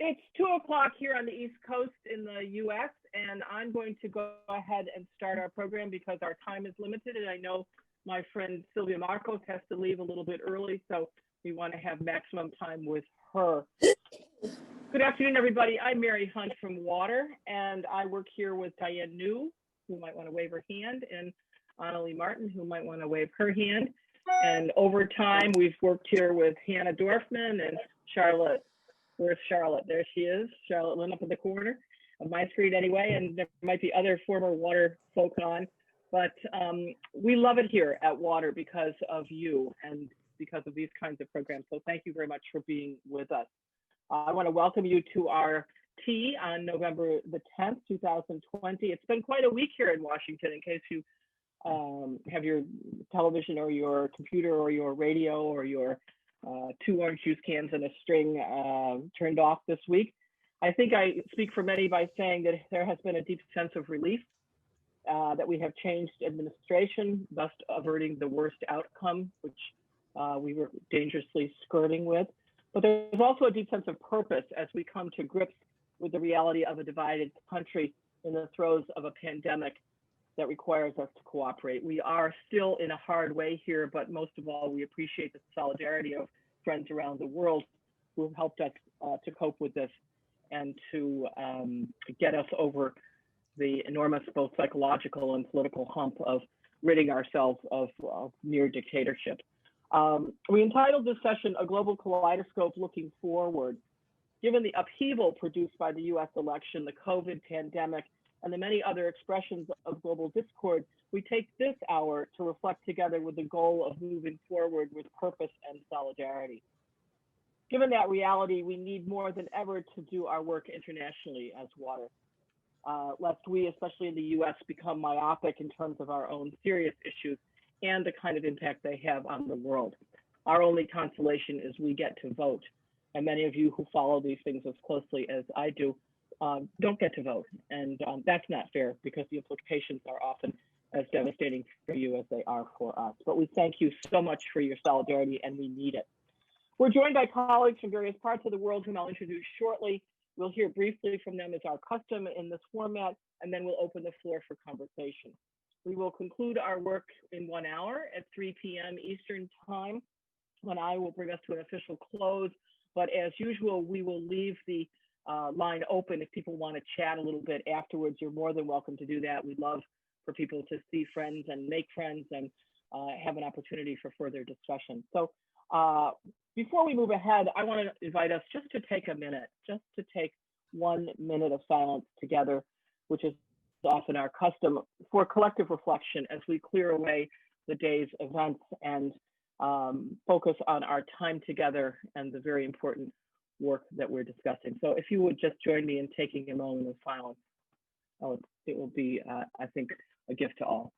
It's 2 o'clock here on the East Coast in the US, and I'm going to go ahead and start our program because our time is limited. And I know my friend Sylvia Marcos has to leave a little bit early, so we want to have maximum time with her. Good afternoon, everybody. I'm Mary Hunt from Water, and I work here with Diane New, who might want to wave her hand, and Annalie Martin, who might want to wave her hand. And over time, we've worked here with Hannah Dorfman and Charlotte. Where's Charlotte? There she is, Charlotte Lim up in the corner of my screen anyway, and there might be other former Water folk on, but we love it here at Water because of you and because of these kinds of programs. So thank you very much for being with us. I want to welcome you to our tea on November the 10th, 2020. It's been quite a week here in Washington, in case you have your television or your computer or your radio or your 2 orange juice cans and a string turned off this week. I think I speak for many by saying that there has been a deep sense of relief that we have changed administration, thus averting the worst outcome, which we were dangerously skirting with. But there's also a deep sense of purpose as we come to grips with the reality of a divided country in the throes of a pandemic that requires us to cooperate. We are still in a hard way here, but most of all, we appreciate the solidarity of friends around the world who have helped us to cope with this and to get us over the enormous both psychological and political hump of ridding ourselves of near dictatorship. We entitled this session, A Global Kaleidoscope Looking Forward. Given the upheaval produced by the US election, the COVID pandemic, and the many other expressions of global discord, we take this hour to reflect together with the goal of moving forward with purpose and solidarity. Given that reality, we need more than ever to do our work internationally as Water, lest we, especially in the US, become myopic in terms of our own serious issues and the kind of impact they have on the world. Our only consolation is we get to vote. And many of you who follow these things as closely as I do don't get to vote. And that's not fair because the implications are often as devastating for you as they are for us. But we thank you so much for your solidarity, and we need it. We're joined by colleagues from various parts of the world whom I'll introduce shortly. We'll hear briefly from them as our custom in this format, and then we'll open the floor for conversation. We will conclude our work in 1 hour at 3 p.m. Eastern Time, when I will bring us to an official close. But as usual, we will leave the line open if people want to chat a little bit afterwards. You're more than welcome to do that. We love for people to see friends and make friends and have an opportunity for further discussion. So before we move ahead, I want to invite us just to take a minute, just to take 1 minute of silence together, which is often our custom, for collective reflection as we clear away the day's events and focus on our time together and the very important work that we're discussing. So if you would just join me in taking a moment of silence, it will be, I think, a gift to all.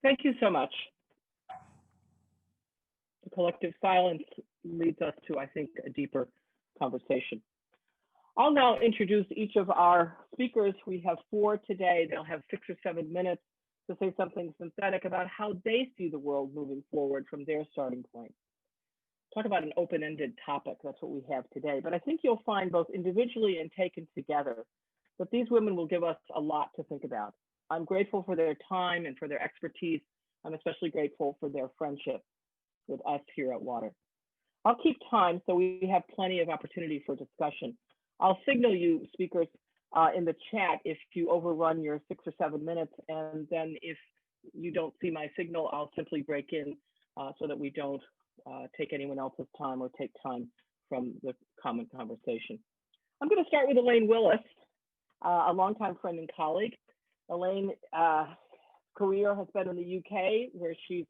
Thank you so much. The collective silence leads us to, I think, a deeper conversation. I'll now introduce each of our speakers. We have 4 today. They'll have 6 or 7 minutes to say something synthetic about how they see the world moving forward from their starting point. talk about an open-ended topic. That's what we have today. But I think you'll find both individually and taken together that these women will give us a lot to think about. I'm grateful for their time and for their expertise. I'm especially grateful for their friendship with us here at Water. I'll keep time so we have plenty of opportunity for discussion. I'll signal you, speakers, in the chat if you overrun your 6 or 7 minutes, and then if you don't see my signal, I'll simply break in so that we don't take anyone else's time or take time from the common conversation. I'm going to start with Elaine Willis, a longtime friend and colleague. Elaine's career has been in the UK, where she's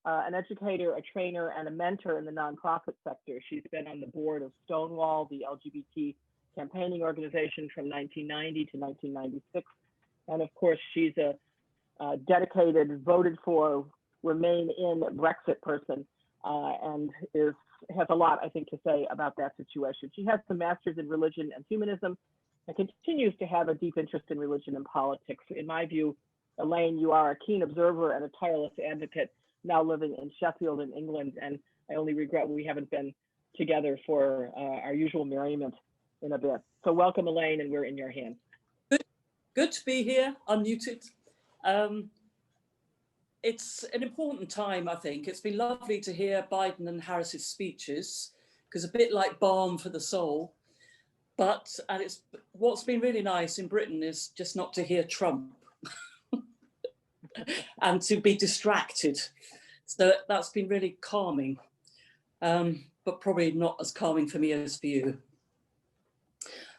an educator, a trainer, and a mentor in the nonprofit sector. She's been on the board of Stonewall, the LGBT campaigning organization, from 1990 to 1996. And of course, she's a dedicated, voted for, remain in Brexit person, and has a lot, I think, to say about that situation. She has a master's in religion and humanism and continues to have a deep interest in religion and politics. In my view, Elaine, you are a keen observer and a tireless advocate, now living in Sheffield in England, and I only regret we haven't been together for our usual merriment in a bit. So welcome, Elaine, and we're in your hands. Good to be here, unmuted. It's an important time, I think. It's been lovely to hear Biden and Harris's speeches, because a bit like balm for the soul. And it's what's been really nice in Britain is just not to hear Trump and to be distracted. So that's been really calming, but probably not as calming for me as for you.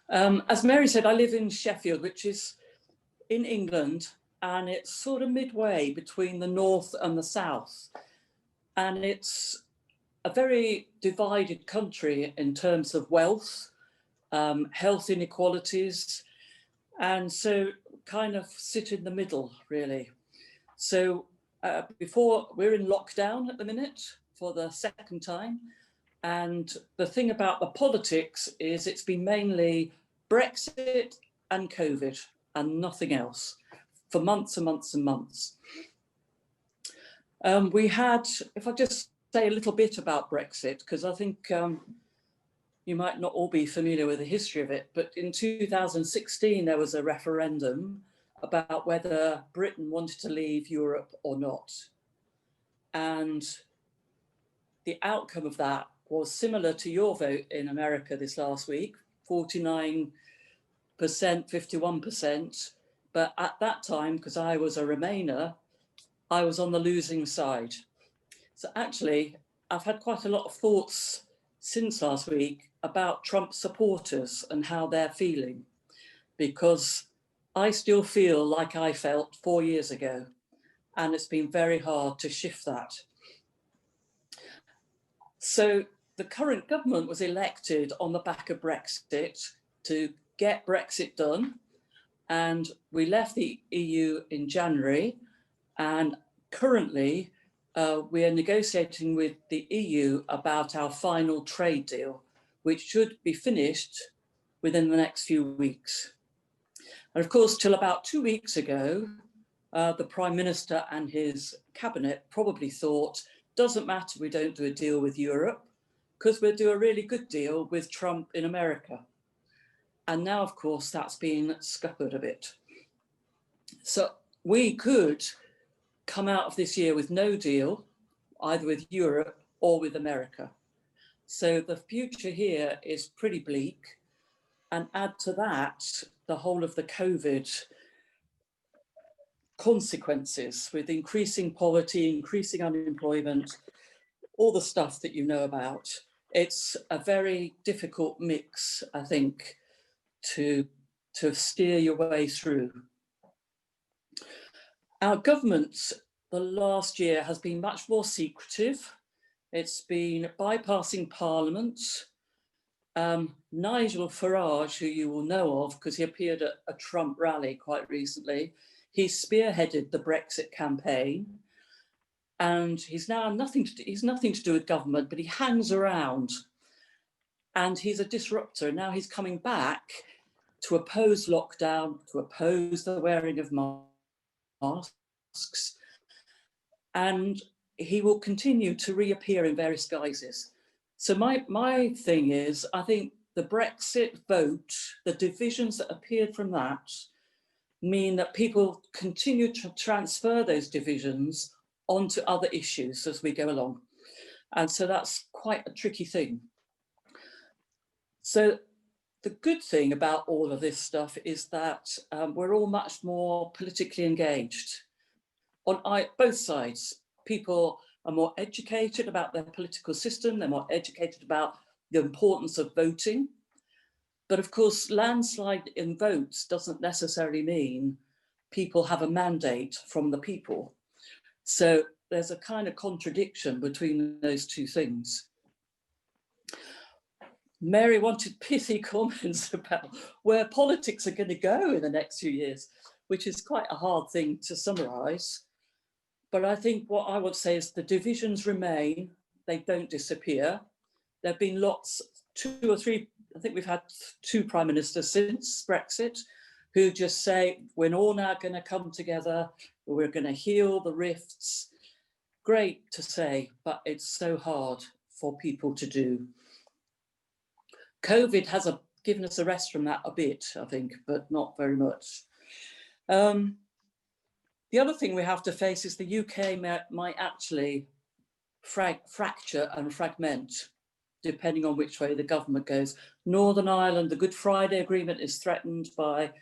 As Mary said, I live in Sheffield, which is in England, and it's sort of midway between the north and the south. And it's a very divided country in terms of wealth, health inequalities, and so kind of sit in the middle, really. So before, we're in lockdown at the minute for the second time. And the thing about the politics is it's been mainly Brexit and COVID and nothing else for months and months and months. We had, if I just say a little bit about Brexit, because I think you might not all be familiar with the history of it, but in 2016, there was a referendum about whether Britain wanted to leave Europe or not. And the outcome of that was similar to your vote in America this last week, 49%, 51%. But at that time, because I was a Remainer, I was on the losing side. So actually, I've had quite a lot of thoughts since last week about Trump supporters and how they're feeling, because I still feel like I felt 4 years ago, and it's been very hard to shift that. So the current government was elected on the back of Brexit to get Brexit done. And we left the EU in January, and currently we are negotiating with the EU about our final trade deal, which should be finished within the next few weeks. And of course, till about 2 weeks ago, the Prime Minister and his cabinet probably thought, doesn't matter, we don't do a deal with Europe, because we'll do a really good deal with Trump in America. And now, of course, that's been scuppered a bit. So we could come out of this year with no deal, either with Europe or with America. So the future here is pretty bleak. And add to that, the whole of the COVID consequences with increasing poverty, increasing unemployment, all the stuff that you know about. It's a very difficult mix, I think, to steer your way through. Our government, the last year, has been much more secretive. It's been bypassing Parliament. Nigel Farage, who you will know of because he appeared at a Trump rally quite recently, he spearheaded the Brexit campaign, and he's now nothing to do with government, but he hangs around, and he's a disruptor. Now he's coming back to oppose lockdown, to oppose the wearing of masks, and he will continue to reappear in various guises. So my thing is, I think the Brexit vote, the divisions that appeared from that, mean that people continue to transfer those divisions onto other issues as we go along. And so that's quite a tricky thing. So the good thing about all of this stuff is that we're all much more politically engaged. On both sides, people are more educated about their political system, they're more educated about the importance of voting. But of course, landslide in votes doesn't necessarily mean people have a mandate from the people. So there's a kind of contradiction between those two things. Mary wanted pithy comments about where politics are going to go in the next few years, which is quite a hard thing to summarise. But I think what I would say is the divisions remain, they don't disappear. There have been lots, 2 or 3, I think we've had 2 prime ministers since Brexit, who just say, we're all now going to come together, we're going to heal the rifts. Great to say, but it's so hard for people to do. COVID has given us a rest from that a bit, I think, but not very much. The other thing we have to face is the UK might actually fracture and fragment, depending on which way the government goes. Northern Ireland, the Good Friday Agreement is threatened by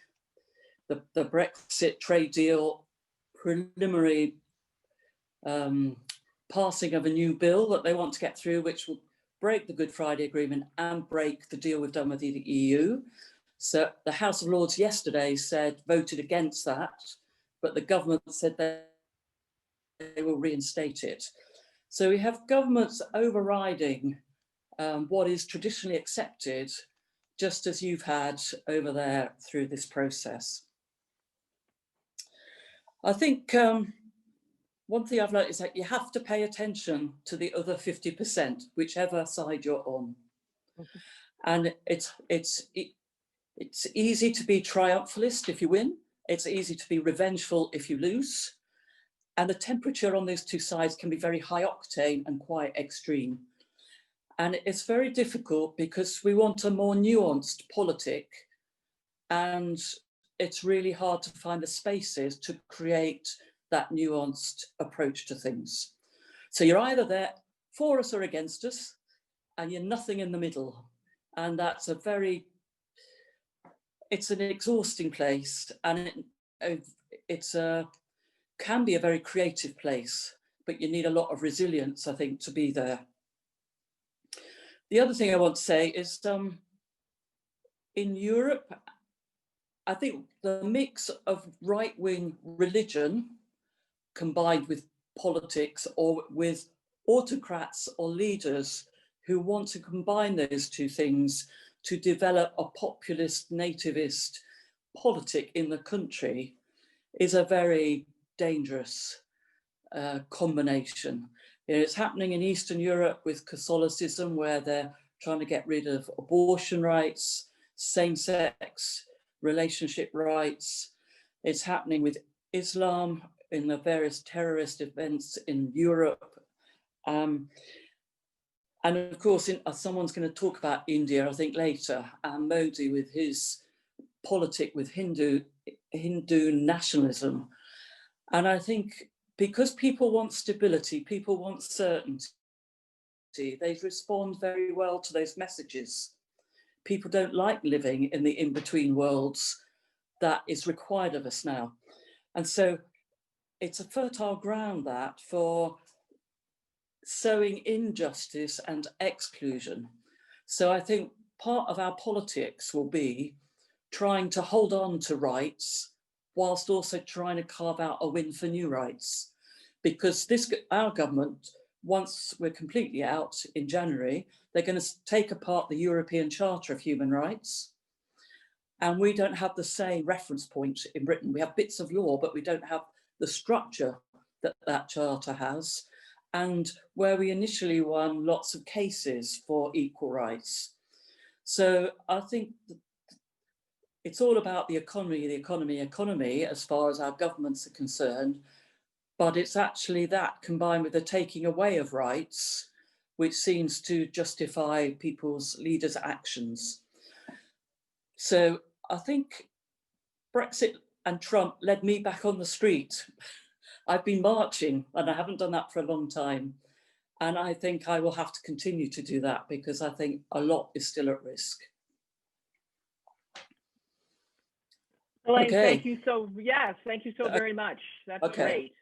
the Brexit trade deal, preliminary passing of a new bill that they want to get through, which will break the Good Friday Agreement and break the deal we've done with the EU. So the House of Lords yesterday voted against that, but the government said they will reinstate it. So we have governments overriding what is traditionally accepted, just as you've had over there through this process. I think one thing I've learned is that you have to pay attention to the other 50%, whichever side you're on. Mm-hmm. And it's easy to be triumphalist if you win. It's easy to be revengeful if you lose. And the temperature on those two sides can be very high octane and quite extreme. And it's very difficult because we want a more nuanced politic, and it's really hard to find the spaces to create that nuanced approach to things. So you're either there for us or against us, and you're nothing in the middle. And that's it's an exhausting place, and it's can be a very creative place, but you need a lot of resilience, I think, to be there. The other thing I want to say is in Europe, I think the mix of right-wing religion combined with politics, or with autocrats or leaders who want to combine those two things to develop a populist, nativist politic in the country, is a very dangerous combination. You know, it's happening in Eastern Europe with Catholicism, where they're trying to get rid of abortion rights, same-sex relationship rights. It's happening with Islam in the various terrorist events in Europe. And of course, someone's going to talk about India, I think, later, and Modi with his politic with Hindu nationalism. And I think because people want stability, people want certainty, they respond very well to those messages. People don't like living in the in-between worlds that is required of us now. And so it's a fertile ground that for sowing injustice and exclusion. So I think part of our politics will be trying to hold on to rights whilst also trying to carve out a win for new rights. Because our government, once we're completely out in January, they're going to take apart the European Charter of Human Rights. And we don't have the same reference point in Britain. We have bits of law, but we don't have the structure that that charter has, and where we initially won lots of cases for equal rights. So I think it's all about the economy, as far as our governments are concerned, but it's actually that combined with the taking away of rights, which seems to justify people's leaders' actions. So I think Brexit and Trump led me back on the street. I've been marching and I haven't done that for a long time. And I think I will have to continue to do that because I think a lot is still at risk. Elaine, Okay. thank you so very much. That's great.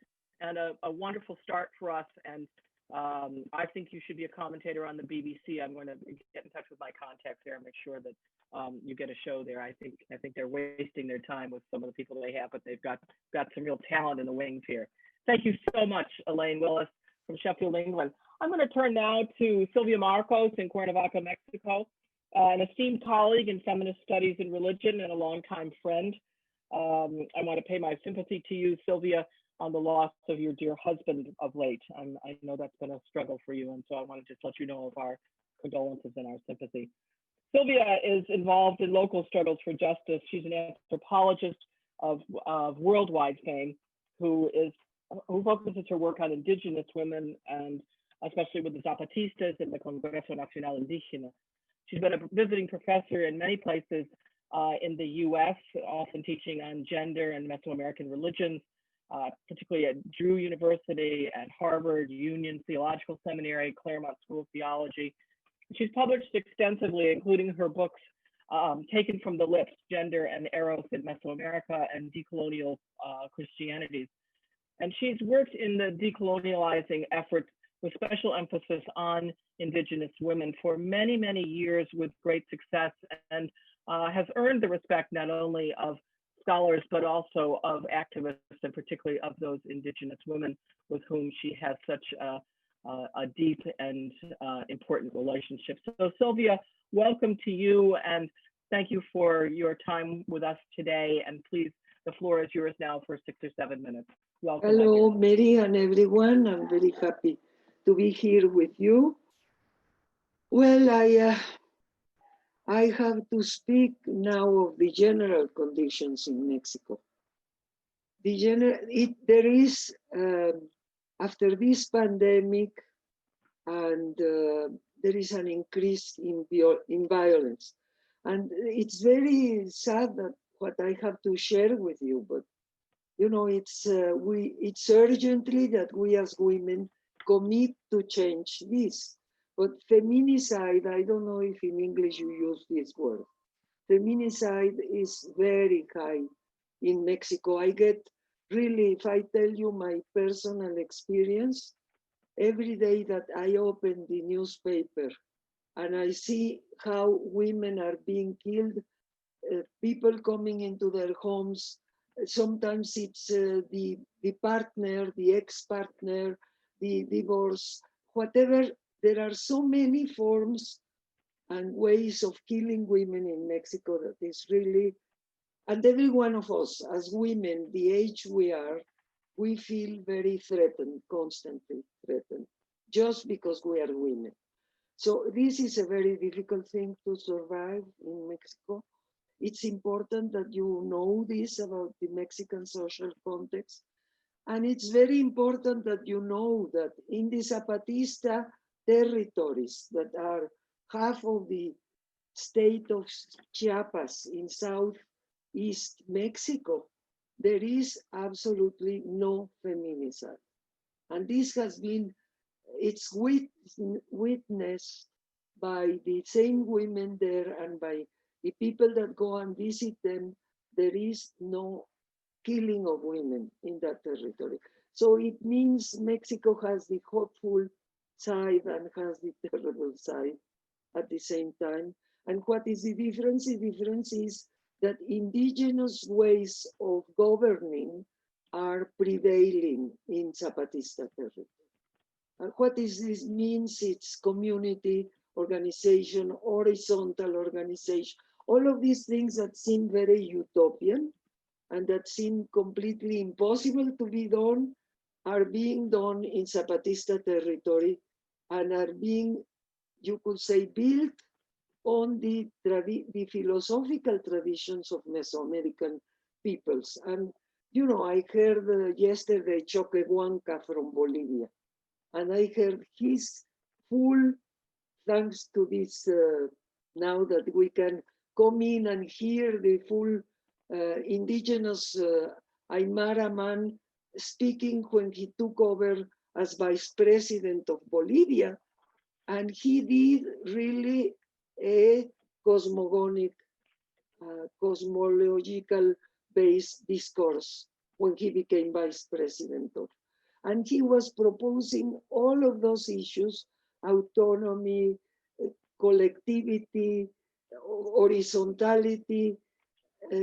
And a wonderful start for us. And I think you should be a commentator on the BBC. I'm going to get in touch with my contacts there and make sure that you get a show there. I think they're wasting their time with some of the people they have, but they've got some real talent in the wings here. Thank you so much, Elaine Willis from Sheffield, England. I'm going to turn now to Sylvia Marcos in Cuernavaca, Mexico, an esteemed colleague in feminist studies and religion and a longtime friend. I want to pay my sympathy to you, Sylvia, on the loss of your dear husband of late. I know that's been a struggle for you, and so I want to just let you know of our condolences and our sympathy. Sylvia is involved in local struggles for justice. She's an anthropologist of worldwide fame who focuses her work on Indigenous women, and especially with the Zapatistas and the Congreso, Nacional, Indígena. She's been a visiting professor in many places in the US, often teaching on gender and Mesoamerican religions, particularly at Drew University, at Harvard, Union Theological Seminary, Claremont School of Theology. She's published extensively, including her books, Taken from the Lips, Gender and Eros in Mesoamerica and Decolonial Christianities. And she's worked in the decolonializing efforts with special emphasis on Indigenous women for many, many years with great success, and has earned the respect not only of scholars, but also of activists, and particularly of those Indigenous women with whom she has such a deep and important relationship. So Sylvia, welcome to you, and thank you for your time with us today. And please, the floor is yours now for 6 or 7 minutes. Welcome. Hello, Mary and everyone. I'm very happy to be here with you. Well, I have to speak now of the general conditions in Mexico. There is, after this pandemic, and there is an increase in violence. And it's very sad that what I have to share with you, but you know, it's urgently that we as women commit to change this. But feminicide, I don't know if in English you use this word. Feminicide is very high in Mexico. I get really, if I tell you my personal experience, every day that I open the newspaper and I see how women are being killed, people coming into their homes, sometimes it's the partner, the ex-partner, the divorce, whatever. There are so many forms and ways of killing women in Mexico that is really, and every one of us as women, the age we are, we feel very threatened, constantly threatened, just because we are women. So this is a very difficult thing to survive in Mexico. It's important that you know this about the Mexican social context. And it's very important that you know that in the Zapatista territories that are half of the state of Chiapas in southeast Mexico, there is absolutely no feminicide. And this has been, it's witnessed by the same women there and by the people that go and visit them. There is no killing of women in that territory. So it means Mexico has the hopeful side and has the terrible side at the same time. And what is the difference? The difference is that indigenous ways of governing are prevailing in Zapatista territory. And what is this means? It's community organization, horizontal organization, all of these things that seem very utopian and that seem completely impossible to be done are being done in Zapatista territory and are being, you could say, built on the philosophical traditions of Mesoamerican peoples. And, you know, I heard yesterday Choquehuanca from Bolivia, and I heard his full, thanks to this, now that we can come in and hear the full indigenous Aymara man speaking when he took over as vice president of Bolivia. And he did really a cosmogonic, cosmological based discourse when he became vice president of. And he was proposing all of those issues: autonomy, collectivity, horizontality,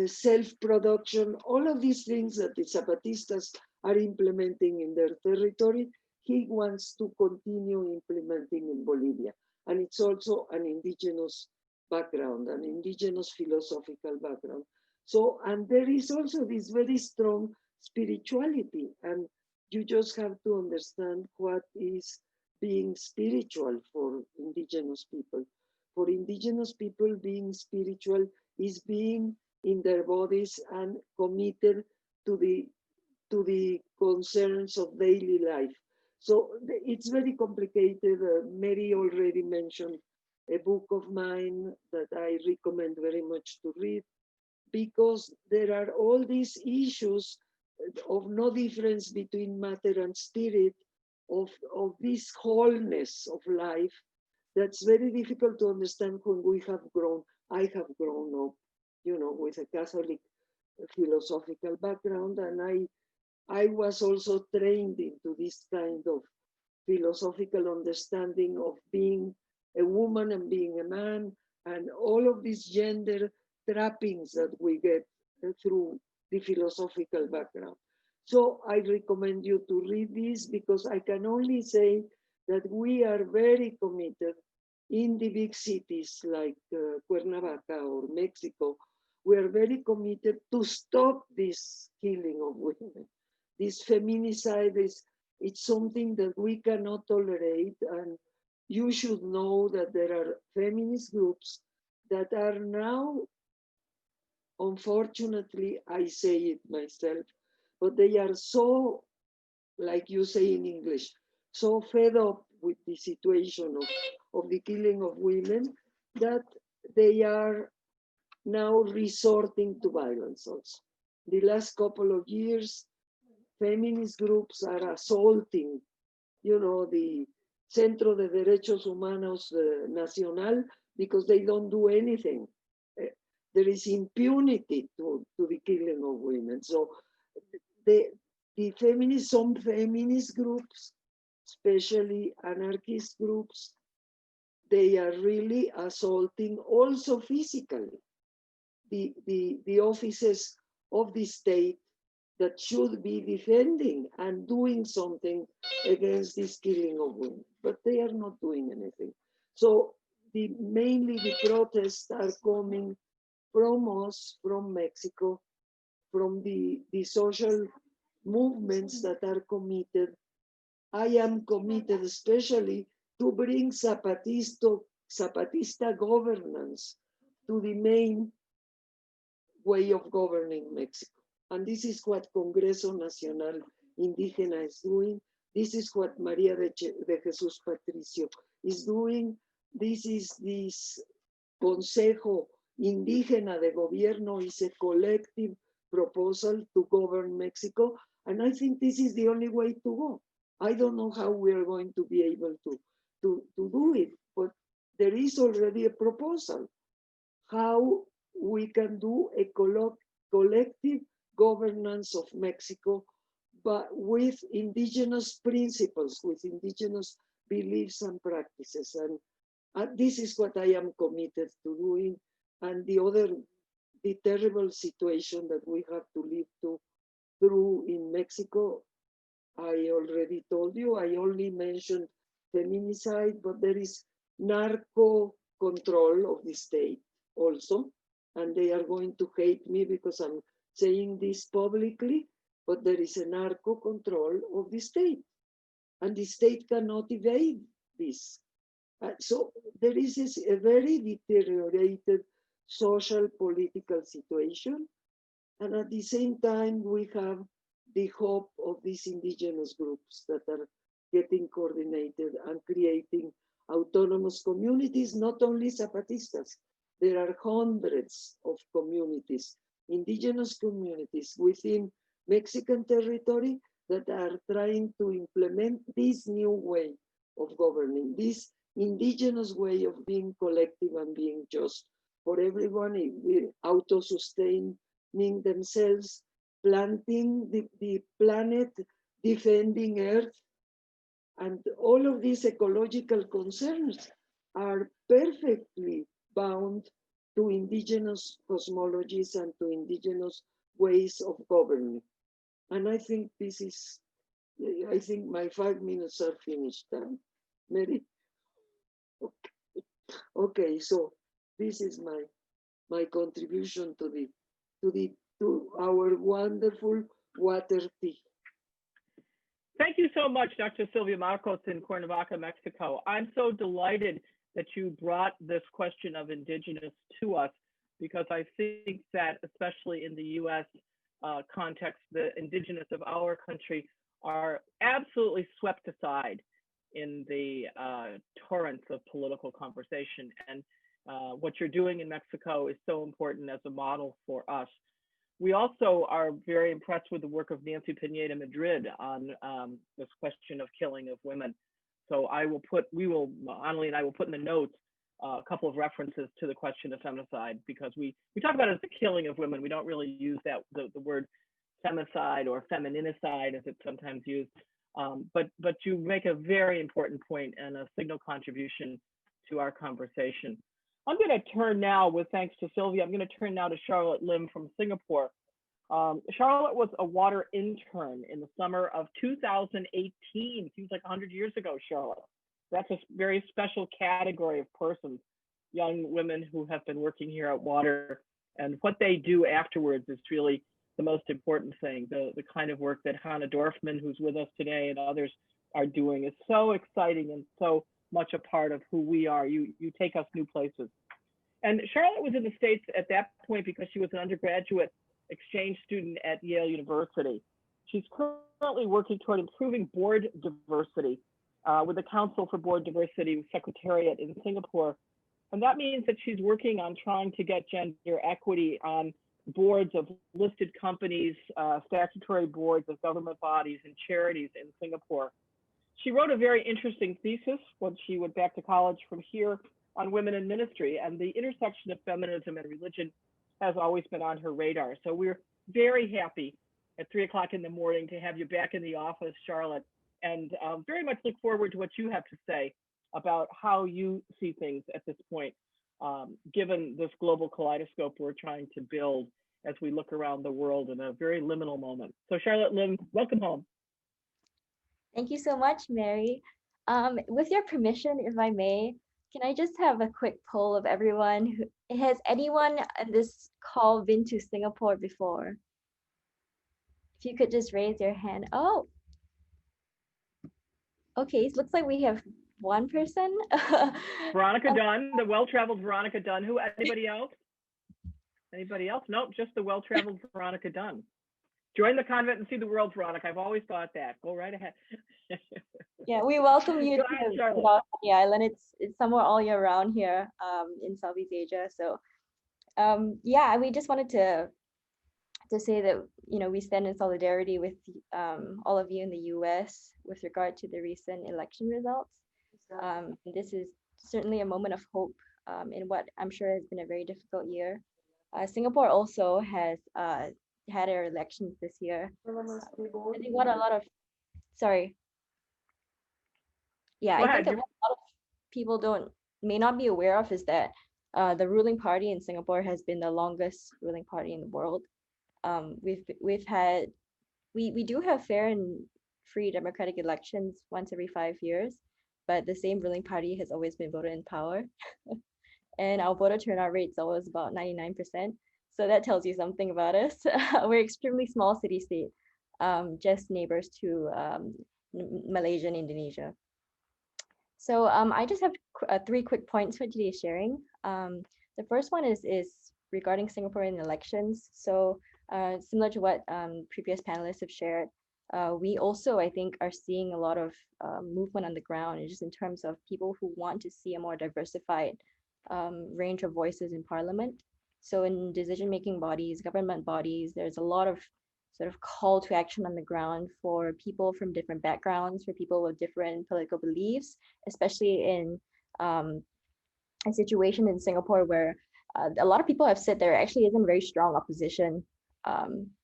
self-production, all of these things that the Zapatistas are implementing in their territory, he wants to continue implementing in Bolivia. And it's also an indigenous background, an indigenous philosophical background. So, and there is also this very strong spirituality, and you just have to understand what is being spiritual for indigenous people. For indigenous people, being spiritual is being in their bodies and committed to the concerns of daily life. So it's very complicated. Mary already mentioned a book of mine that I recommend very much to read, because there are all these issues of no difference between matter and spirit, of this wholeness of life, that's very difficult to understand when we have grown. I have grown up, you know, with a Catholic philosophical background, and I was also trained into this kind of philosophical understanding of being a woman and being a man, and all of these gender trappings that we get through the philosophical background. So I recommend you to read this, because I can only say that we are very committed in the big cities like Cuernavaca or Mexico. We are very committed to stop this killing of women. This feminicide it's something that we cannot tolerate, and you should know that there are feminist groups that are now, unfortunately, I say it myself, but they are so, like you say in English, so fed up with the situation of the killing of women, that they are now resorting to violence also. The last couple of years, feminist groups are assaulting, you know, the Centro de Derechos Humanos Nacional, because they don't do anything. There is impunity to the killing of women. So some feminist groups, especially anarchist groups, they are really assaulting also physically the offices of the state that should be defending and doing something against this killing of women, but they are not doing anything. So mainly the protests are coming from us, from Mexico, from the social movements that are committed. I am committed especially to bring Zapatista governance to the main way of governing Mexico. And this is what Congreso Nacional Indígena is doing. This is what María de Jesús Patricio is doing. This is this Consejo Indígena de Gobierno, is a collective proposal to govern Mexico. And I think this is the only way to go. I don't know how we are going to be able to do it, but there is already a proposal how we can do a collective governance of Mexico, but with indigenous principles, with indigenous beliefs and practices. And this is what I am committed to doing. And the terrible situation that we have to live through in Mexico, I already told you. I only mentioned feminicide, but there is narco control of the state also. And they are going to hate me because I'm saying this publicly, but there is a narco control of the state. And the state cannot evade this. So there is a very deteriorated social political situation. And at the same time, we have the hope of these indigenous groups that are getting coordinated and creating autonomous communities, not only Zapatistas. There are hundreds of communities, indigenous communities within Mexican territory that are trying to implement this new way of governing, this indigenous way of being collective and being just for everyone, auto-sustaining themselves, planting the planet, defending Earth, and all of these ecological concerns are perfectly bound to indigenous cosmologies and to indigenous ways of governing. And I think this is, I think my 5 minutes are finished. Mary? Okay. Okay, so this is my contribution to our wonderful water tea. Thank you so much, Dr. Sylvia Marcos in Cuernavaca, Mexico. I'm so delighted that you brought this question of Indigenous to us, because I think that especially in the US context, the Indigenous of our country are absolutely swept aside in the torrents of political conversation. And what you're doing in Mexico is so important as a model for us. We also are very impressed with the work of Nancy Pineda Madrid on this question of killing of women. So Annalie and I will put in the notes a couple of references to the question of femicide, because we talk about it as the killing of women. We don't really use that the word femicide or femininicide as it's sometimes used. But you make a very important point and a signal contribution to our conversation. I'm going to turn now, with thanks to Sylvia, I'm going to turn now to Charlotte Lim from Singapore. Charlotte was a water intern in the summer of 2018. Seems like 100 years ago, Charlotte. That's a very special category of persons, young women who have been working here at Water. And what they do afterwards is really the most important thing. The kind of work that Hannah Dorfman, who's with us today, and others are doing is so exciting and so much a part of who we are. You take us new places. And Charlotte was in the States at that point because she was an undergraduate exchange student at Yale University. She's currently working toward improving board diversity with the Council for Board Diversity Secretariat in Singapore. And that means that she's working on trying to get gender equity on boards of listed companies, statutory boards of government bodies and charities in Singapore. She wrote a very interesting thesis when she went back to college from here on women in ministry, and the intersection of feminism and religion has always been on her radar. So we're very happy at 3 o'clock in the morning to have you back in the office, Charlotte, and very much look forward to what you have to say about how you see things at this point, given this global kaleidoscope we're trying to build as we look around the world in a very liminal moment. So Charlotte Lim, welcome home. Thank you so much, Mary. With your permission, if I may, can I just have a quick poll of everyone? Has anyone on this call been to Singapore before? If you could just raise your hand. Oh, okay, it looks like we have one person. Veronica Dunn, the well-traveled Veronica Dunn. Who, anybody else? Anybody else? Nope, just the well-traveled Veronica Dunn. Join the convent and see the world, Veronica. I've always thought that. Go right ahead. Yeah, we welcome you ahead, to the island. It's somewhere all year round here in Southeast Asia. So yeah, we just wanted to say that, you know, we stand in solidarity with all of you in the US with regard to the recent election results. This is certainly a moment of hope in what I'm sure has been a very difficult year. Singapore also has had our elections this year. I think what a lot of, sorry. Yeah, I think a lot of people may not be aware of is that the ruling party in Singapore has been the longest ruling party in the world. We do have fair and free democratic elections once every 5 years, but the same ruling party has always been voted in power. And our voter turnout rate is always about 99%. So that tells you something about us. We're extremely small city-state, just neighbors to Malaysia and Indonesia. So I just have 3 quick points for today's sharing. The first one is regarding Singaporean elections. So similar to what previous panelists have shared, we also, I think, are seeing a lot of movement on the ground, just in terms of people who want to see a more diversified range of voices in parliament. So in decision-making bodies, government bodies, there's a lot of sort of call to action on the ground for people from different backgrounds, for people with different political beliefs, especially in a situation in Singapore where a lot of people have said there actually isn't very strong opposition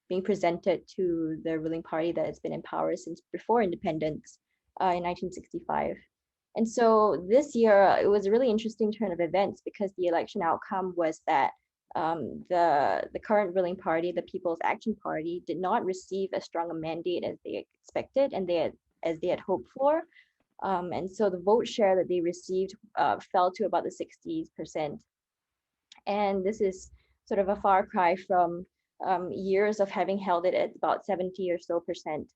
being presented to the ruling party that has been in power since before independence in 1965. And so this year, it was a really interesting turn of events because the election outcome was that the current ruling party, the People's Action Party, did not receive as strong a mandate as they expected and as they had hoped for. And so the vote share that they received fell to about the 60%. And this is sort of a far cry from years of having held it at about 70 or so percent.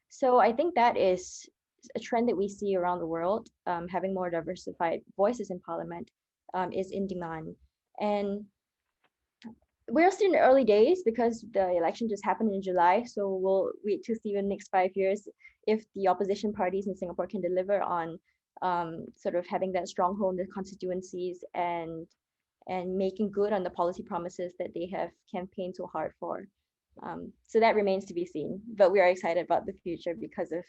So I think that is a trend that we see around the world. Having more diversified voices in parliament is in demand. And we're still in the early days because the election just happened in July. So we'll wait to see in the next 5 years if the opposition parties in Singapore can deliver on sort of having that stronghold in the constituencies and making good on the policy promises that they have campaigned so hard for. So that remains to be seen, but we are excited about the future because of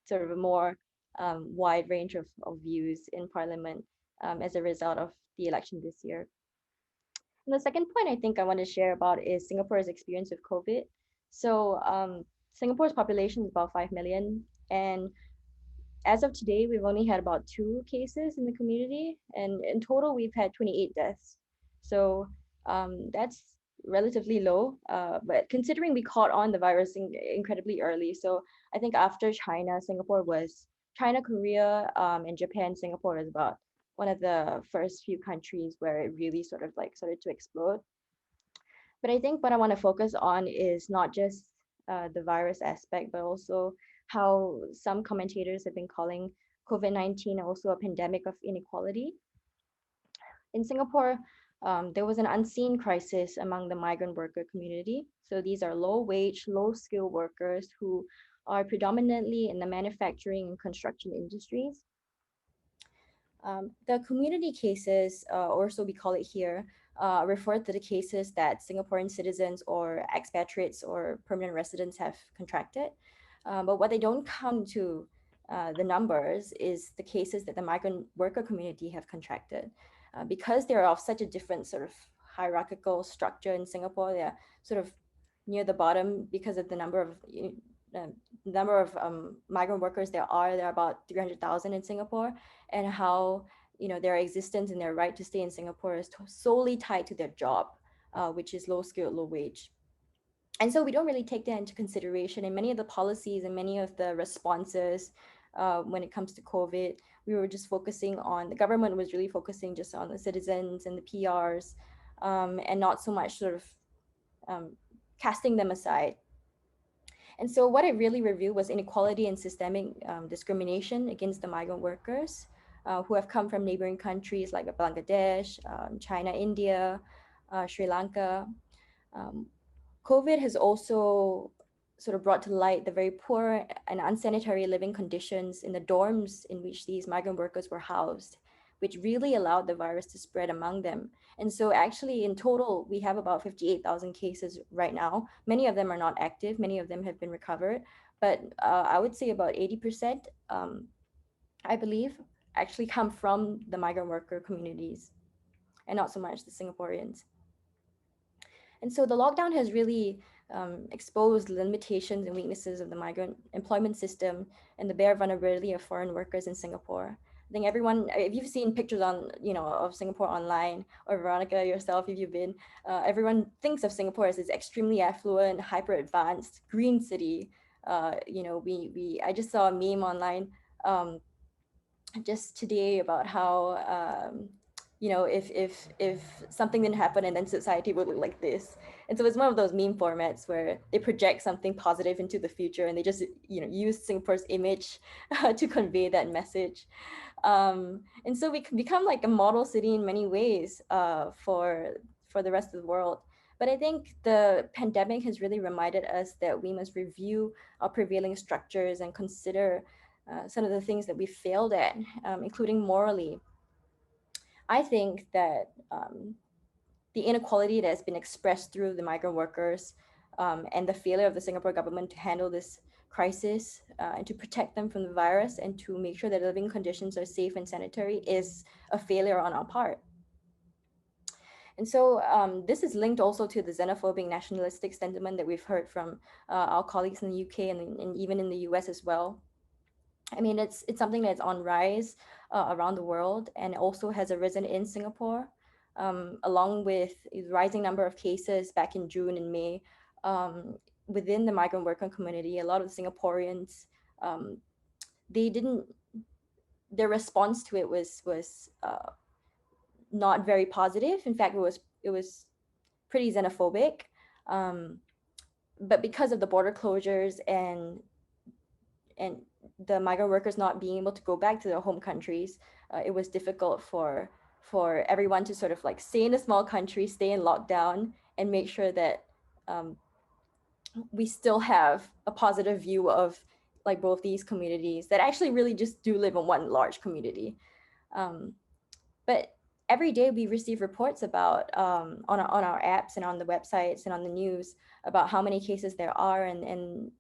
sort of a more wide range of views in Parliament as a result of the election this year. And the second point I think I want to share about is Singapore's experience with COVID. So Singapore's population is about 5 million, and as of today, we've only had about 2 cases in the community, and in total, we've had 28 deaths. So that's relatively low, but considering we caught on the virus incredibly early. So I think after China, China, Korea, and Japan, Singapore is about one of the first few countries where it really sort of like started to explode. But I think what I want to focus on is not just the virus aspect, but also how some commentators have been calling COVID-19 also a pandemic of inequality. In Singapore, there was an unseen crisis among the migrant worker community. So these are low-wage, low-skill workers who are predominantly in the manufacturing and construction industries. The community cases, or so we call it here, refer to the cases that Singaporean citizens or expatriates or permanent residents have contracted. But what they don't count to the numbers is the cases that the migrant worker community have contracted. Because they're of such a different sort of hierarchical structure in Singapore, they're sort of near the bottom because of the number of migrant workers there are about 300,000 in Singapore, and how their existence and their right to stay in Singapore is solely tied to their job, which is low skilled, low wage. And so we don't really take that into consideration in many of the policies and many of the responses when it comes to COVID. We were just focusing on, the government was really focusing just on the citizens and the PRs, and not so much sort of casting them aside. And so what it really revealed was inequality and systemic discrimination against the migrant workers who have come from neighboring countries like Bangladesh, China, India, Sri Lanka. COVID has also sort of brought to light the very poor and unsanitary living conditions in the dorms in which these migrant workers were housed, which really allowed the virus to spread among them. And so actually in total, we have about 58,000 cases right now. Many of them are not active, many of them have been recovered, but I would say about 80%, I believe, actually come from the migrant worker communities and not so much the Singaporeans. And so the lockdown has really exposed the limitations and weaknesses of the migrant employment system and the bare vulnerability of foreign workers in Singapore. I think everyone, if you've seen pictures on, of Singapore online, or Veronica yourself, if you've been, everyone thinks of Singapore as this extremely affluent, hyper advanced, green city. I just saw a meme online just today about how, if something didn't happen and then society would look like this. And so it's one of those meme formats where they project something positive into the future and they just, use Singapore's image to convey that message. And so we can become like a model city in many ways for the rest of the world. But I think the pandemic has really reminded us that we must review our prevailing structures and consider some of the things that we failed at, including morally. I think that the inequality that has been expressed through the migrant workers and the failure of the Singapore government to handle this crisis and to protect them from the virus and to make sure that living conditions are safe and sanitary is a failure on our part. And so this is linked also to the xenophobic nationalistic sentiment that we've heard from our colleagues in the UK and even in the US as well. I mean, it's something that's on rise around the world and also has arisen in Singapore, along with the rising number of cases back in June and May within the migrant worker community. A lot of the Singaporeans, their response to it was not very positive. In fact, it was pretty xenophobic. But because of the border closures and the migrant workers not being able to go back to their home countries, it was difficult for everyone to sort of like stay in a small country, stay in lockdown, and make sure that we still have a positive view of like both these communities that actually really just do live in one large community. But every day we receive reports about on our apps and on the websites and on the news about how many cases there are, and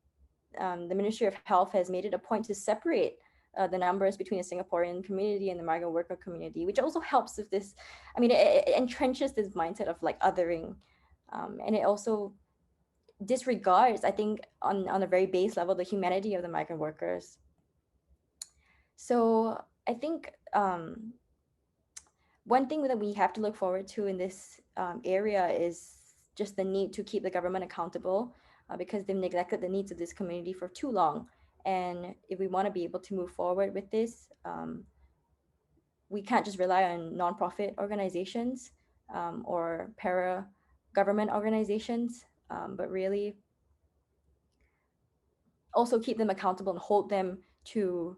the Ministry of Health has made it a point to separate the numbers between the Singaporean community and the migrant worker community, which also helps with this. I mean, it entrenches this mindset of like othering, and it also disregards, I think, on a very base level, the humanity of the migrant workers. So I think one thing that we have to look forward to in this area is just the need to keep the government accountable because they've neglected the needs of this community for too long. And if we want to be able to move forward with this, we can't just rely on nonprofit organizations or para-government organizations, but really also keep them accountable and hold them to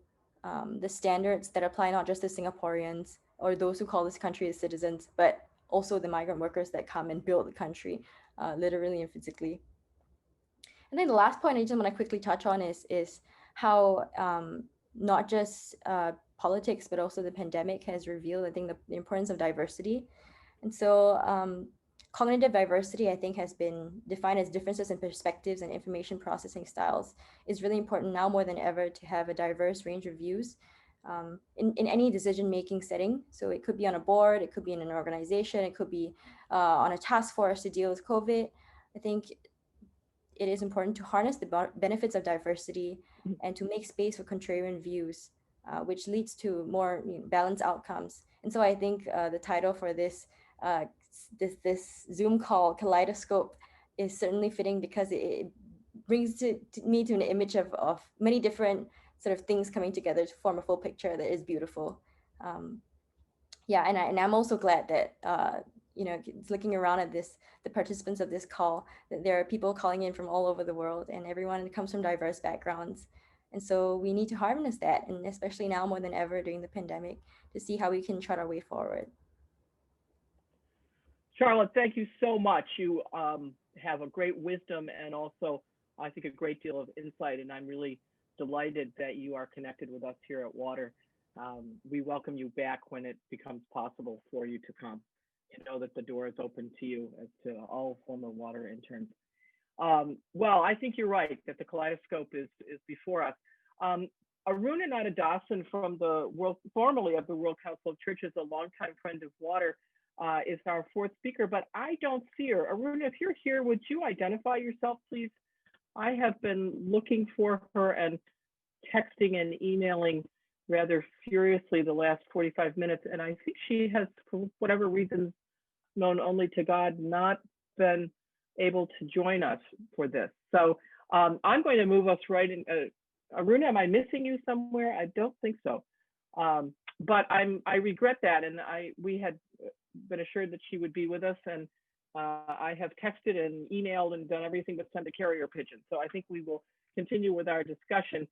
the standards that apply not just to Singaporeans or those who call this country as citizens, but also the migrant workers that come and build the country, literally and physically. And then the last point I just want to quickly touch on is how not just politics, but also the pandemic has revealed, I think, the importance of diversity. And so cognitive diversity, I think, has been defined as differences in perspectives and information processing styles. It's really important now more than ever to have a diverse range of views in any decision-making setting. So it could be on a board, it could be in an organization, it could be on a task force to deal with COVID. I think it is important to harness the benefits of diversity and to make space for contrarian views, which leads to more balanced outcomes. And so I think the title for this Zoom call, Kaleidoscope, is certainly fitting because it brings me to an image of many different sort of things coming together to form a full picture that is beautiful. Yeah, and I'm also glad that looking around at the participants of this call, that there are people calling in from all over the world, and everyone comes from diverse backgrounds. And so we need to harness that, and especially now more than ever during the pandemic, to see how we can chart our way forward. Charlotte, thank you so much. You have a great wisdom and also, I think, a great deal of insight, and I'm really delighted that you are connected with us here at Water. We welcome you back when it becomes possible for you to come. To know that the door is open to you as to all former Water interns. Well, I think you're right that the kaleidoscope is before us. Aruna Nadadasan from the formerly of the World Council of Churches, a longtime friend of Water, is our fourth speaker, but I don't see her. Aruna, if you're here, would you identify yourself, please? I have been looking for her and texting and emailing rather furiously the last 45 minutes, and I think she has, for whatever reason known only to God, not been able to join us for this. So I'm going to move us right in. Aruna, am I missing you somewhere? I don't think so. But I regret that, and we had been assured that she would be with us, and I have texted and emailed and done everything but send a carrier pigeon. So I think we will continue with our discussion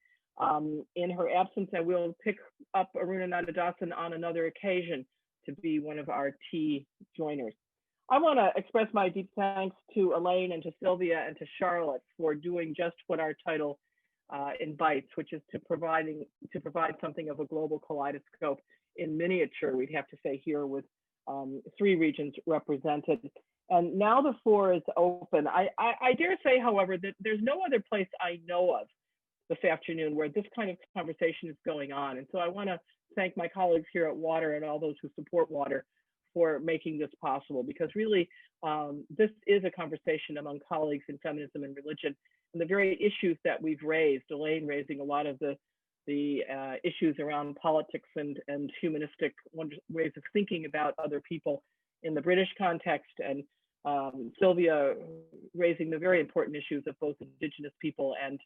in her absence, and we'll pick up Aruna Nadadasan on another occasion to be one of our T joiners. I want to express my deep thanks to Elaine and to Sylvia and to Charlotte for doing just what our title invites, which is to provide something of a global kaleidoscope in miniature, we'd have to say here, with 3 regions represented. And now the floor is open. I dare say, however, that there's no other place I know of this afternoon where this kind of conversation is going on. And so I want to thank my colleagues here at Water and all those who support Water for making this possible, because really this is a conversation among colleagues in feminism and religion, and the very issues that we've raised, Elaine raising a lot of the issues around politics and humanistic ways of thinking about other people in the British context, and Sylvia raising the very important issues of both Indigenous people and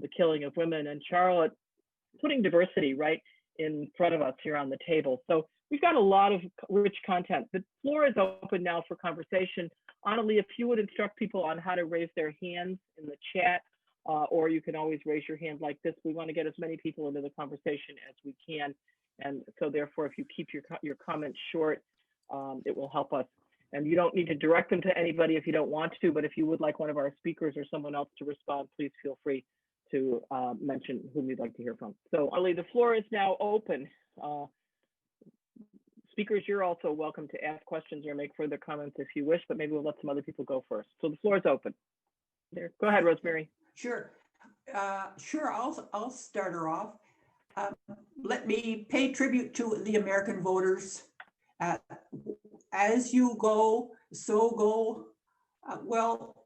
the killing of women, and Charlotte putting diversity right in front of us here on the table. So we've got a lot of rich content. The floor is open now for conversation. Annalie, if you would instruct people on how to raise their hands in the chat, or you can always raise your hand like this. We want to get as many people into the conversation as we can. And so therefore, if you keep your comments short, it will help us. And you don't need to direct them to anybody if you don't want to, but if you would like one of our speakers or someone else to respond, please feel free to mention whom you'd like to hear from. So Ali, the floor is now open. Speakers, you're also welcome to ask questions or make further comments if you wish, but maybe we'll let some other people go first. So the floor is open. There, go ahead, Rosemary. Sure. I'll start her off. Let me pay tribute to the American voters. As you go, so go. Well,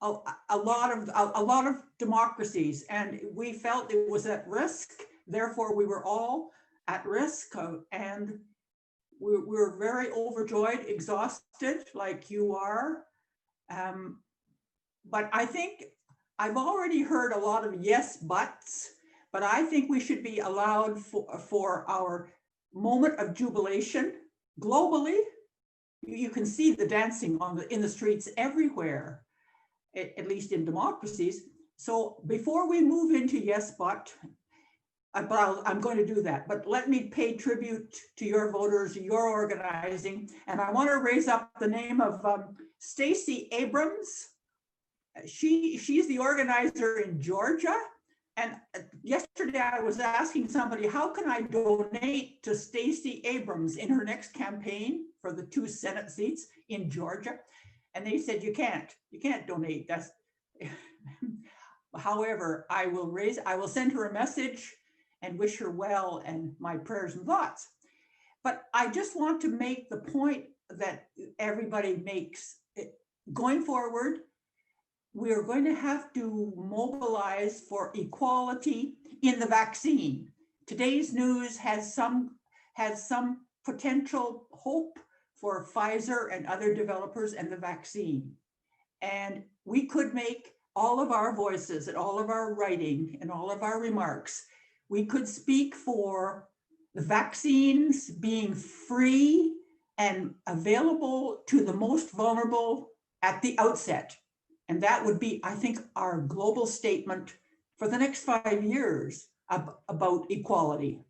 a lot of democracies, and we felt it was at risk. Therefore, we were all at risk, and we were very overjoyed, exhausted, like you are. But I think I've already heard a lot of yes buts, but I think we should be allowed for our moment of jubilation globally. You can see the dancing in the streets everywhere, at least in democracies. So before we move into yes but I'm going to do that. But let me pay tribute to your voters, your organizing, and I want to raise up the name of Stacey Abrams. She's the organizer in Georgia. And yesterday I was asking somebody, how can I donate to Stacey Abrams in her next campaign for the 2 Senate seats in Georgia? And they said, you can't donate. That's however, I will send her a message and wish her well and my prayers and thoughts. But I just want to make the point that everybody makes. Going forward, we are going to have to mobilize for equality in the vaccine. Today's news has some potential hope for Pfizer and other developers and the vaccine. And we could make all of our voices and all of our writing and all of our remarks, we could speak for the vaccines being free and available to the most vulnerable at the outset. And that would be, I think, our global statement for the next 5 years about equality.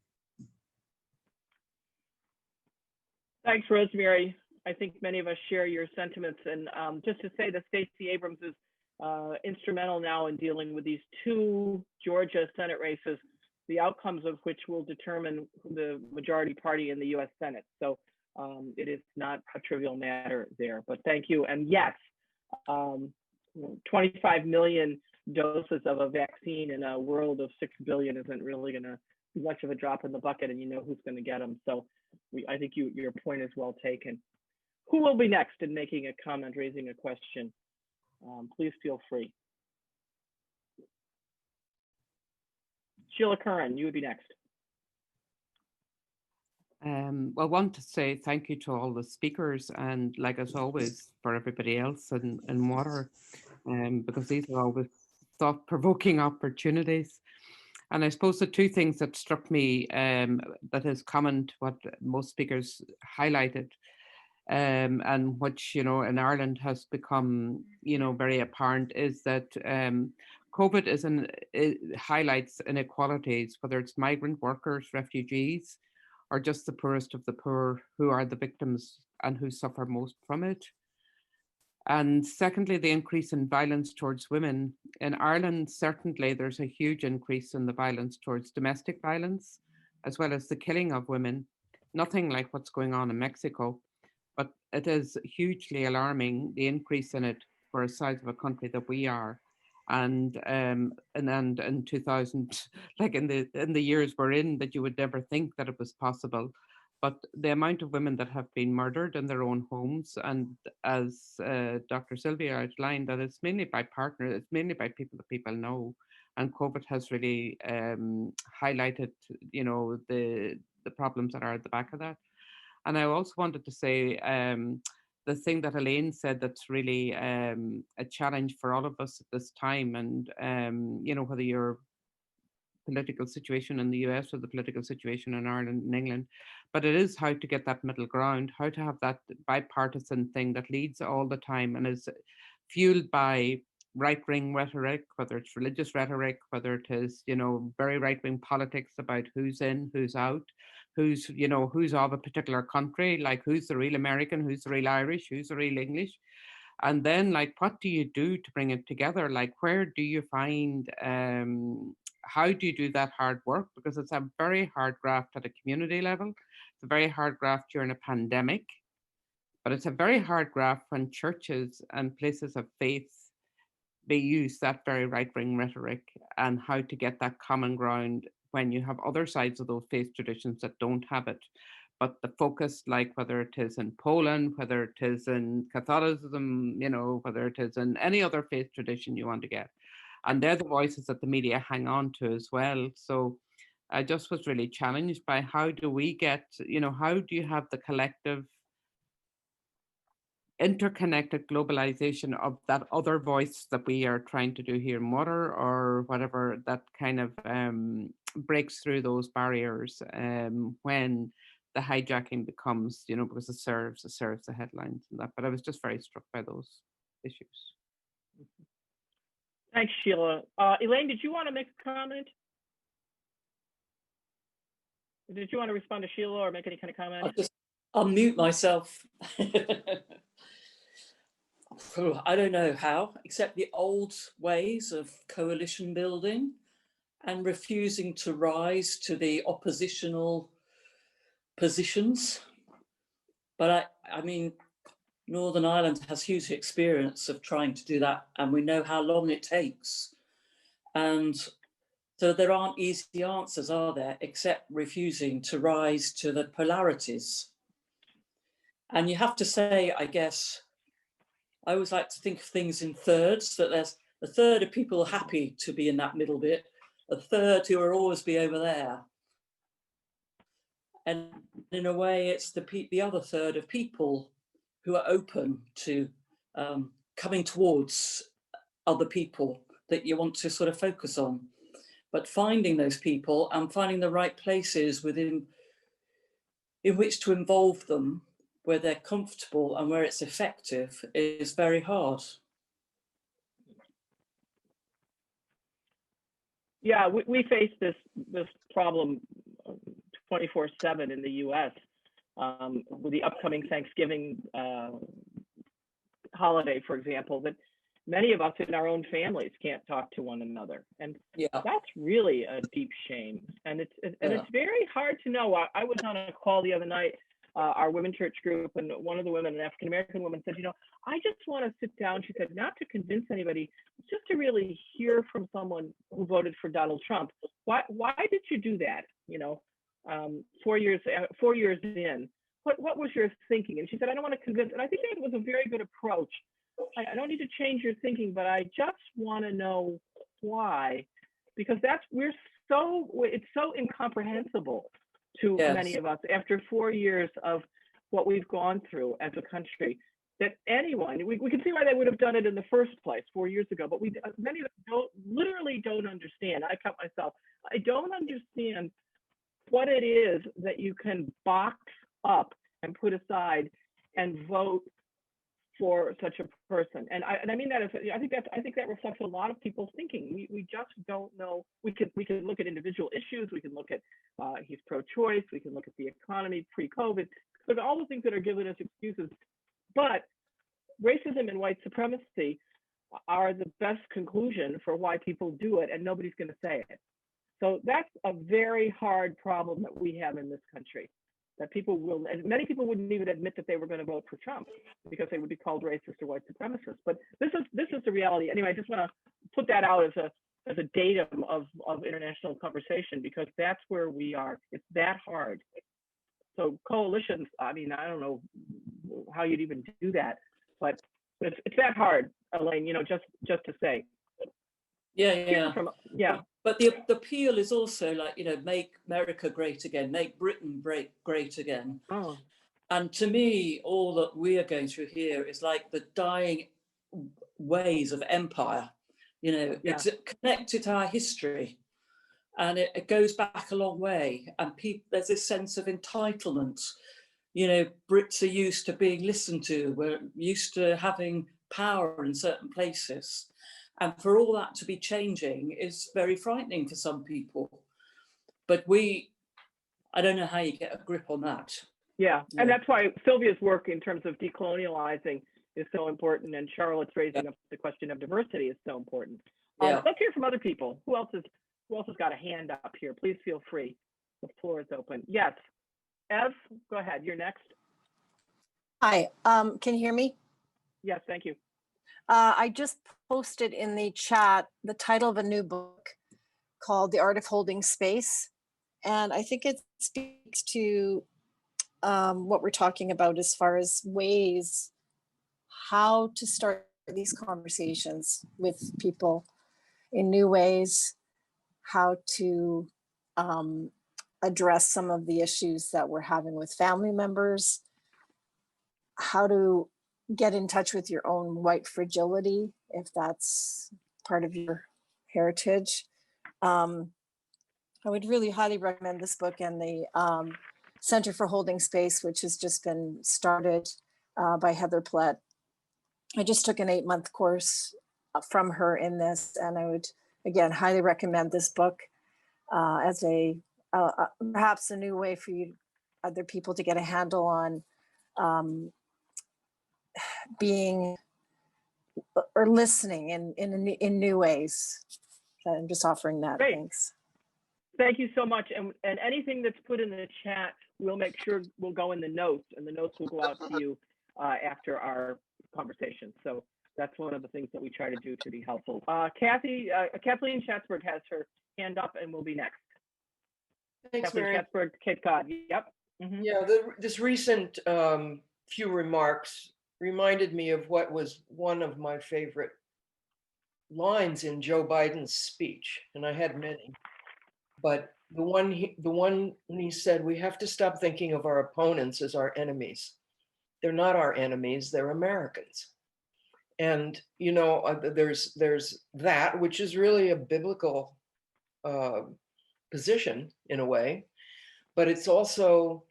Thanks, Rosemary. I think many of us share your sentiments. And just to say that Stacey Abrams is instrumental now in dealing with these 2 Georgia Senate races, the outcomes of which will determine the majority party in the US Senate. So it is not a trivial matter there, but thank you. And yes, 25 million doses of a vaccine in a world of 6 billion isn't really going to be much of a drop in the bucket, and you know who's going to get them. So I think your point is well taken. Who will be next in making a comment, raising a question? Please feel free. Sheila Curran, you would be next. Well, I want to say thank you to all the speakers, and like as always, for everybody else in Water, because these are always thought-provoking opportunities. And I suppose the 2 things that struck me that is common to what most speakers highlighted, and which, you know, in Ireland has become, you know, very apparent, is that COVID it highlights inequalities, whether it's migrant workers, refugees, or just the poorest of the poor who are the victims and who suffer most from it. And secondly, the increase in violence towards women. In Ireland, certainly there's a huge increase in the violence towards domestic violence, as well as the killing of women. Nothing like what's going on in Mexico, but it is hugely alarming, the increase in it for a size of a country that we are. And in 2000, like in the years we're in, that you would never think that it was possible. But the amount of women that have been murdered in their own homes, and as Dr. Sylvia outlined, that it's mainly by partners, it's mainly by people that people know. And COVID has really highlighted, you know, the problems that are at the back of that. And I also wanted to say the thing that Elaine said that's really a challenge for all of us at this time, and you know, whether you're political situation in the US or the political situation in Ireland and England, but it is how to get that middle ground, how to have that bipartisan thing that leads all the time and is fueled by right-wing rhetoric, whether it's religious rhetoric, whether it is, you know, very right-wing politics about who's in, who's out, who's, you know, who's of a particular country, like who's the real American, who's the real Irish, who's the real English. And then, like, what do you do to bring it together? Like, where do you find, how do you do that hard work? Because it's a very hard graft at a community level. It's a very hard graft during a pandemic, but it's a very hard graft when churches and places of faith, they use that very right-wing rhetoric, and how to get that common ground when you have other sides of those faith traditions that don't have it. But the focus, like whether it is in Poland, whether it is in Catholicism, you know, whether it is in any other faith tradition you want to get. And they're the voices that the media hang on to as well. So I just was really challenged by how do we get, you know, how do you have the collective interconnected globalization of that other voice that we are trying to do here in water, or whatever, that kind of breaks through those barriers when the hijacking becomes, you know, because it serves the headlines and that. But I was just very struck by those issues. Thanks, Sheila. Elaine, did you want to make a comment? Did you want to respond to Sheila or make any kind of comment? I'll just unmute myself. I don't know how, except the old ways of coalition building and refusing to rise to the oppositional positions. But I mean, Northern Ireland has huge experience of trying to do that, and we know how long it takes. And so there aren't easy answers, are there, except refusing to rise to the polarities. And you have to say, I guess, I always like to think of things in thirds, that there's a third of people happy to be in that middle bit, a third who will always be over there. And in a way, it's the other third of people who are open to coming towards other people that you want to sort of focus on. But finding those people and finding the right places within in which to involve them, where they're comfortable and where it's effective, is very hard. Yeah, we face this problem 24/7 in the U.S. With the upcoming Thanksgiving holiday, for example, that many of us in our own families can't talk to one another, and that's really a deep shame. And it's very hard to know. I was on a call the other night, our women church group, and one of the women, an African American woman, said, "You know, I just want to sit down," she said, "not to convince anybody, just to really hear from someone who voted for Donald Trump. Why did you do that? You know, 4 years in, what was your thinking?" And she said, "I don't want to convince," and I think that was a very good approach. I don't need to change your thinking, but I just want to know why, because it's so incomprehensible to many of us after 4 years of what we've gone through as a country, that anyone, we can see why they would have done it in the first place 4 years ago, but many of us literally don't understand. I count myself, I don't understand what it is that you can box up and put aside and vote for such a person. And I mean that as, I think that reflects a lot of people's thinking. We just don't know. We could look at individual issues. We can look at he's pro-choice. We can look at the economy pre-COVID. There's all the things that are given as excuses. But racism and white supremacy are the best conclusion for why people do it, and nobody's going to say it. So that's a very hard problem that we have in this country, that people will, and many people wouldn't even admit that they were going to vote for Trump because they would be called racist or white supremacists. But this is the reality. Anyway, I just want to put that out as a datum of international conversation, because that's where we are. It's that hard. So coalitions, I mean, I don't know how you'd even do that, but it's that hard, Elaine, you know, just to say. Yeah. But the appeal is also like, you know, make America great again, make Britain great again. Oh. And to me, all that we are going through here is like the dying ways of empire. You know, it's connected to our history, and it goes back a long way. And there's this sense of entitlement. You know, Brits are used to being listened to. We're used to having power in certain places. And for all that to be changing is very frightening for some people. But I don't know how you get a grip on that. Yeah, and that's why Sylvia's work in terms of decolonializing is so important, and Charlotte's raising up the question of diversity is so important. Let's hear from other people. Who else has got a hand up here? Please feel free. The floor is open. Yes, Ev, go ahead. You're next. Hi, can you hear me? Yes, thank you. I just posted in the chat the title of a new book called The Art of Holding Space. And I think it speaks to what we're talking about as far as ways how to start these conversations with people in new ways, how to address some of the issues that we're having with family members, how to get in touch with your own white fragility, if that's part of your heritage. I would really highly recommend this book and the Center for Holding Space, which has just been started by Heather Plett. I just took an 8-month course from her in this, and I would, again, highly recommend this book as perhaps a new way for other people to get a handle on being or listening in new ways. I'm just offering that. Great. Thanks. Thank you so much. And anything that's put in the chat, we'll make sure will go in the notes, and the notes will go out to you after our conversation. So that's one of the things that we try to do to be helpful. Kathleen Schatzberg has her hand up and will be next. Thanks, Kathleen Mary. Schatzberg, Cape Cod. Yep. Mm-hmm. Yeah, this recent few remarks reminded me of what was one of my favorite lines in Joe Biden's speech, and I had many, but the one when he said, "We have to stop thinking of our opponents as our enemies. They're not our enemies; they're Americans." And you know, there's that, which is really a biblical position in a way, but it's also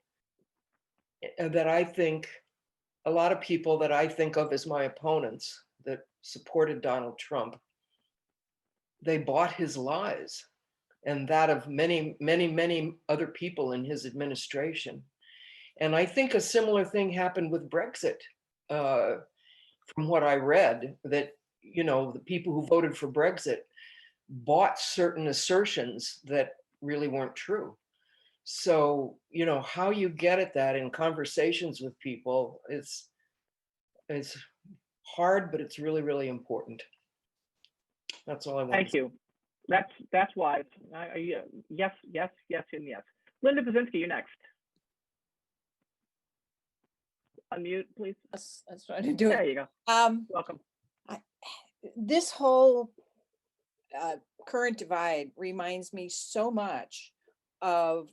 that I think a lot of people that I think of as my opponents that supported Donald Trump, they bought his lies and that of many, many, many other people in his administration. And I think a similar thing happened with Brexit, from what I read, that, you know, the people who voted for Brexit bought certain assertions that really weren't true. So, you know, how you get at that in conversations with people is hard, but it's really, really important. That's all I want. Thank you. That's wise. Yes, yes, yes, and yes. Linda Pazinski, you're next. Unmute, please. I was trying to do There it. you go. Welcome. This whole current divide reminds me so much of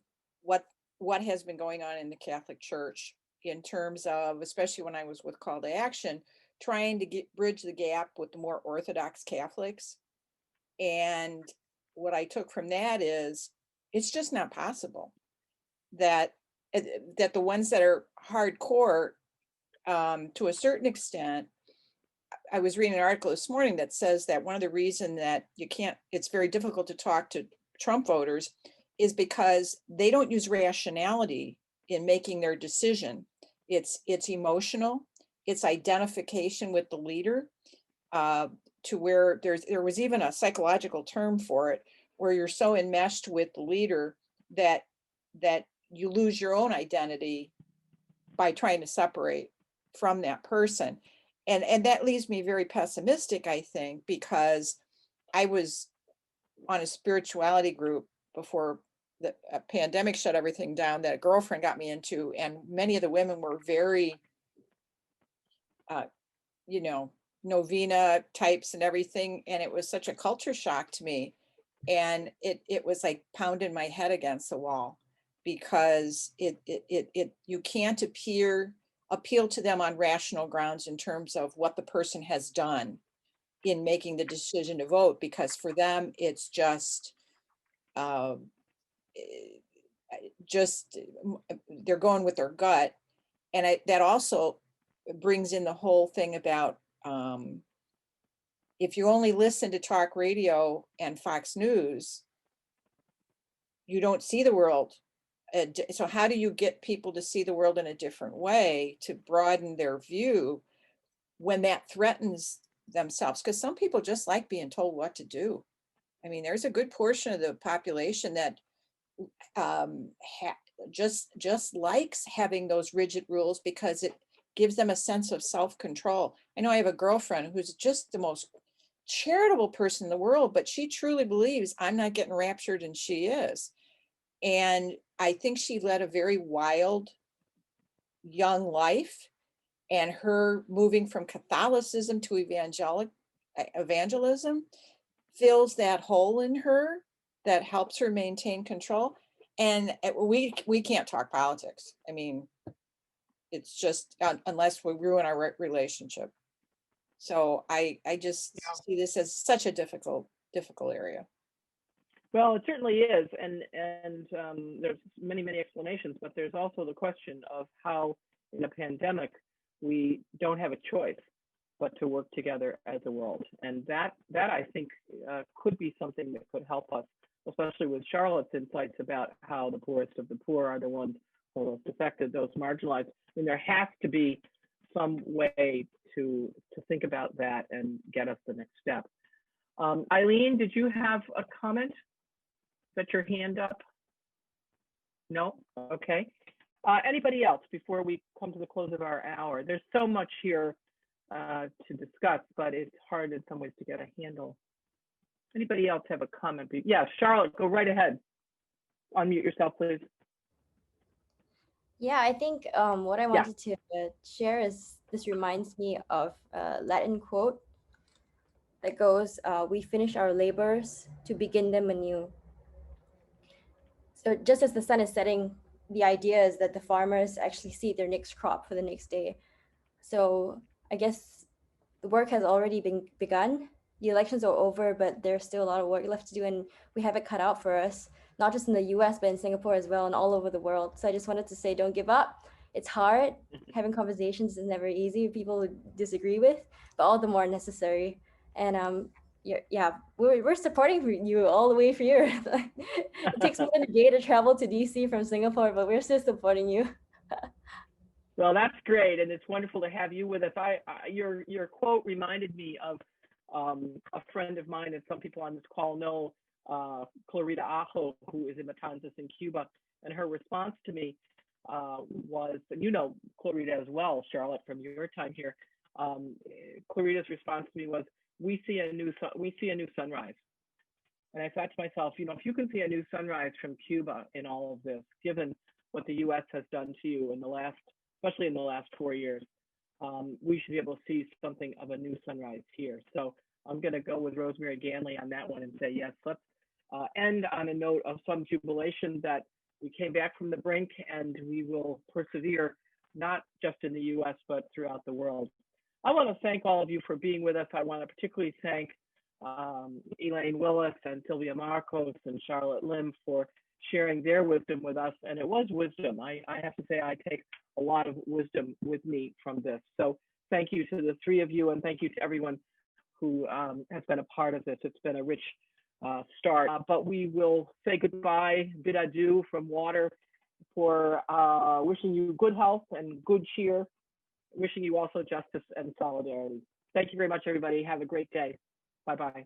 what has been going on in the Catholic Church in terms of, especially when I was with Call to Action, trying to bridge the gap with the more Orthodox Catholics. And what I took from that is it's just not possible that the ones that are hardcore, to a certain extent. I was reading an article this morning that says that one of the reasons that it's very difficult to talk to Trump voters is because they don't use rationality in making their decision. It's emotional, it's identification with the leader, to where there was even a psychological term for it, where you're so enmeshed with the leader that you lose your own identity by trying to separate from that person. And that leaves me very pessimistic, I think, because I was on a spirituality group before the pandemic shut everything down that a girlfriend got me into, and many of the women were very, you know, novena types and everything, and it was such a culture shock to me, and it was like pounding my head against the wall, because you can't appeal to them on rational grounds in terms of what the person has done in making the decision to vote, because for them it's just they're going with their gut. And that also brings in the whole thing about if you only listen to talk radio and Fox News, you don't see the world. So how do you get people to see the world in a different way, to broaden their view when that threatens themselves? Because some people just like being told what to do. I mean, there's a good portion of the population that just likes having those rigid rules because it gives them a sense of self-control. I know I have a girlfriend who's just the most charitable person in the world, but she truly believes I'm not getting raptured and she is. And I think she led a very wild young life, and her moving from Catholicism to evangelism fills that hole in her that helps her maintain control. And we can't talk politics. I mean, it's just unless we ruin our relationship. So I just see this as such a difficult area. Well, it certainly is, and there's many explanations, but there's also the question of how in a pandemic we don't have a choice but to work together as a world, and that I think could be something that could help us, especially with Charlotte's insights about how the poorest of the poor are the ones who are most affected, those marginalized. I mean, there has to be some way to think about that and get us the next step. Eileen, did you have a comment? Set your hand up? No? Okay. Anybody else before we come to the close of our hour? There's so much here to discuss, but it's hard in some ways to get a handle. Anybody else have a comment? Yeah, Charlotte, go right ahead. Unmute yourself, please. Yeah, I think what I wanted to share is, this reminds me of a Latin quote that goes, "We finish our labors to begin them anew." So just as the sun is setting, the idea is that the farmers actually see their next crop for the next day. So I guess the work has already been begun. The elections are over, but there's still a lot of work left to do, and we have it cut out for us, not just in the US, but in Singapore as well, and all over the world. So I just wanted to say, don't give up. It's hard. Having conversations is never easy. People disagree with, but all the more necessary. And we're supporting you all the way for you. It takes more than a day to travel to DC from Singapore, but we're still supporting you. Well, that's great, and it's wonderful to have you with us. Your quote reminded me of a friend of mine, and some people on this call know Clarita Ajo, who is in Matanzas in Cuba, and her response to me was, and you know Clarita as well, Charlotte, from your time here. Clarita's response to me was, "We see a new sunrise." And I thought to myself, you know, if you can see a new sunrise from Cuba in all of this, given what the U.S. has done to you in the last, especially in the last 4 years, we should be able to see something of a new sunrise here. So I'm going to go with Rosemary Ganley on that one and say, yes, let's end on a note of some jubilation that we came back from the brink, and we will persevere, not just in the U.S., but throughout the world. I want to thank all of you for being with us. I want to particularly thank Elaine Willis and Sylvia Marcos and Charlotte Lim for sharing their wisdom with us. And it was wisdom. I have to say, I take a lot of wisdom with me from this. So thank you to the three of you, and thank you to everyone who has been a part of this. It's been a rich start, but we will say goodbye, bid adieu from water for wishing you good health and good cheer, wishing you also justice and solidarity. Thank you very much, everybody. Have a great day. Bye-bye.